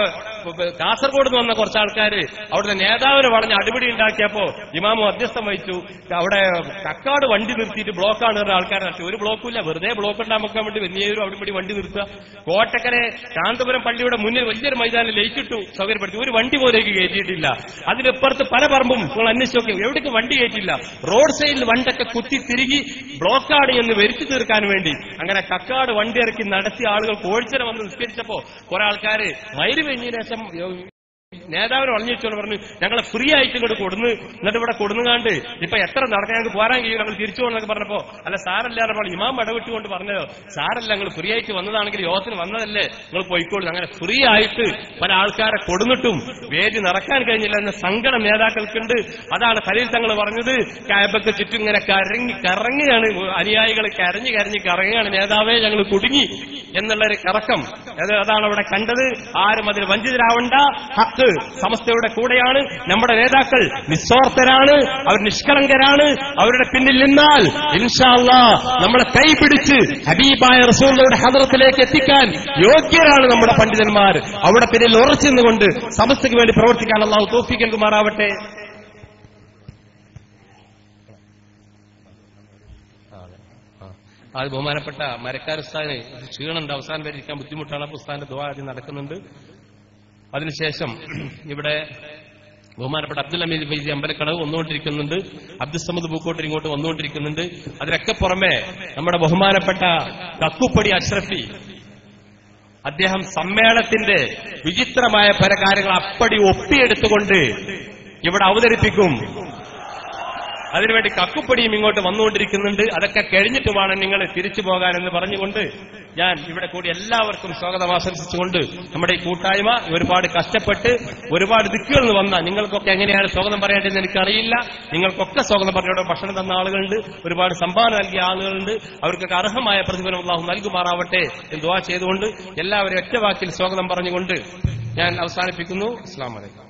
കാസർഗോഡ് നിന്ന് വന്ന കുറച്ച് ആൾക്കാർ അവിടുത്തെ നേതാവിനെ വളഞ്ഞ് അടിപിടി ഉണ്ടാക്കിയപ്പോ ഇമാമു മധ്യസ്ഥം വഹിച്ചു. അവിടെ കക്കാട് വണ്ടി നിർത്തിയിട്ട് ബ്ലോക്കാണ് ആൾക്കാരെ നടത്തി. ഒരു ബ്ലോക്കില്ല, വെറുതെ ബ്ലോക്ക് ഉണ്ടാക്കാൻ വേണ്ടി വലിയൊരു അവിടെ വണ്ടി നിർത്തുക. കോട്ടക്കരെ ശാന്തപുരം പള്ളിയുടെ മുന്നിൽ വലിയൊരു മൈതാനം ലയിച്ചിട്ടു, സൗകര്യപ്പെടുത്തി. ഒരു വണ്ടി പോലേക്ക് കയറ്റിയിട്ടില്ല. അതിനിപ്പുറത്ത് പല പറമ്പും നിങ്ങൾ അന്വേഷിച്ച് നോക്കി, എവിടേക്ക് വണ്ടി കയറ്റില്ല. റോഡ് സൈഡിൽ വണ്ടൊക്കെ കുത്തി തിരികി ബ്ലോക്കാണ് എന്ന് വരുത്തി തീർക്കാൻ വേണ്ടി അങ്ങനെ കക്കാട് വണ്ടി ഇറക്കി നടത്തിയ ആളുകൾ കോഴിച്ചന വന്ന് നിസ്കരിച്ചപ്പോ കുറെ ആൾക്കാര് മൈര് കഴിഞ്ഞതിന് ശേഷം നേതാവിനെ വളഞ്ഞിച്ചോണ്ട് പറഞ്ഞു, ഞങ്ങളെ ഫ്രീ ആയിട്ട് ഇങ്ങോട്ട് കൊടുന്ന്, എന്നിട്ട് ഇവിടെ കൊടുന്നുകാണ്ട് ഇപ്പൊ എത്ര നടക്കാൻ ഞങ്ങൾക്ക് പോരാൻ കഴിയും, ഞങ്ങൾ തിരിച്ചു പോകുന്നൊക്കെ പറഞ്ഞപ്പോ, അല്ല സാരല്ല ഇമാം ഇടവിട്ടുകൊണ്ട് പറഞ്ഞതോ, സാരല്ല ഞങ്ങൾ ഫ്രീ ആയിട്ട് വന്നതാണെങ്കിൽ യോഗത്തിന് വന്നതല്ലേ, നിങ്ങൾ പോയിക്കോളൂ. അങ്ങനെ ഫ്രീ ആയിട്ട് പല ആൾക്കാരെ കൊടുന്നിട്ടും വേദി നടക്കാൻ കഴിഞ്ഞില്ല എന്ന സങ്കടം നേതാക്കൾക്കുണ്ട്. അതാണ് ഖലീൽ തങ്ങൾ പറഞ്ഞത്, കാബക്ക് ചുറ്റും ഇങ്ങനെ കറങ്ങുകയാണ് അനുയായികൾ, കരഞ്ഞ് കറങ്ങുകയാണ്, നേതാവേ ഞങ്ങൾ കുടുങ്ങി എന്നുള്ളൊരു കറക്കം. അതാണ് അവിടെ കണ്ടത്. ആരും അതിൽ വഞ്ചിതരാവണ്ട. ഹക്ക് സമസ്തയുടെ കൂടെയാണ്. നമ്മുടെ നേതാക്കൾ നിസ്വാർത്ഥരാണ്, അവർ നിഷ്കളങ്കരാണ്. അവരുടെ പിന്നിൽ നിന്നാൽ ഇൻഷാ അല്ലാഹ് നമ്മളെ കൈപിടിച്ച് ഹബീബായ റസൂലുള്ളാഹിയുടെ ഹദ്റത്തിലേക്ക് എത്തിക്കാൻ യോഗ്യരാണ് നമ്മുടെ പണ്ഡിതന്മാർ. അവിടെ പിന്നിൽ ഉറച്ചുനിന്നുകൊണ്ട് സമസ്തയ്ക്ക് വേണ്ടി പ്രവർത്തിക്കാൻ അല്ലാഹു തൗഫീഖ് നൽകുമാറാവട്ടെ. അത് ബഹുമാനപ്പെട്ട മരക്കാർ ഉസ്താദിന് ക്ഷീണുണ്ട്, അവസാനം വരെ ഇരിക്കാൻ ബുദ്ധിമുട്ടാണ്. അപ്പോൾ ഉസ്താദിന്റെ ദുആ ആദ്യം നടക്കുന്നുണ്ട്. അതിനുശേഷം ഇവിടെ ബഹുമാനപ്പെട്ട അബ്ദുൽ അമീദ് ഫൈസി അമ്പലക്കടവ് വന്നുകൊണ്ടിരിക്കുന്നുണ്ട്. അബ്ദുൽ സമദ് പൂക്കോട്ടിൽ ഇങ്ങോട്ട് വന്നുകൊണ്ടിരിക്കുന്നുണ്ട്. അതിനൊക്കെ പുറമെ നമ്മുടെ ബഹുമാനപ്പെട്ട കക്കുപ്പടി അഷ്റഫി, അദ്ദേഹം സമ്മേളനത്തിന്റെ വിചിത്രമായ പല കാര്യങ്ങൾ അപ്പടി ഒപ്പിയെടുത്തുകൊണ്ട് ഇവിടെ അവതരിപ്പിക്കും. അതിനുവേണ്ടി കക്കുപ്പടിയും ഇങ്ങോട്ട് വന്നുകൊണ്ടിരിക്കുന്നുണ്ട്. അതൊക്കെ കഴിഞ്ഞിട്ട് വേണം നിങ്ങൾ തിരിച്ചു പോകാനെന്ന് പറഞ്ഞുകൊണ്ട് ഞാൻ ഇവിടെ കൂടി എല്ലാവർക്കും സ്വാഗതം ആശംസിച്ചുകൊണ്ട് നമ്മുടെ ഈ കൂട്ടായ്മ ഒരുപാട് കഷ്ടപ്പെട്ട് ഒരുപാട് ദിക്കുകളിൽ നിന്ന് വന്ന നിങ്ങൾക്കൊക്കെ എങ്ങനെയാണ് സ്വാഗതം പറയേണ്ടതെന്ന് എനിക്കറിയില്ല. നിങ്ങൾക്കൊക്കെ സ്വാഗതം പറഞ്ഞോടെ ഭക്ഷണം തന്ന ആളുകളുണ്ട്, ഒരുപാട് സംഭാവന നൽകിയ ആളുകളുണ്ട്. അവർക്കൊക്കെ അർഹമായ പ്രതിഫലം അല്ലാഹു നൽകുമാറാവട്ടെ എന്ന് ദുആ ചെയ്തുകൊണ്ട് എല്ലാവരും ഒറ്റ വാക്കിൽ സ്വാഗതം പറഞ്ഞുകൊണ്ട് ഞാൻ അവസാനിപ്പിക്കുന്നു. അസ്സലാമു അലൈക്കും.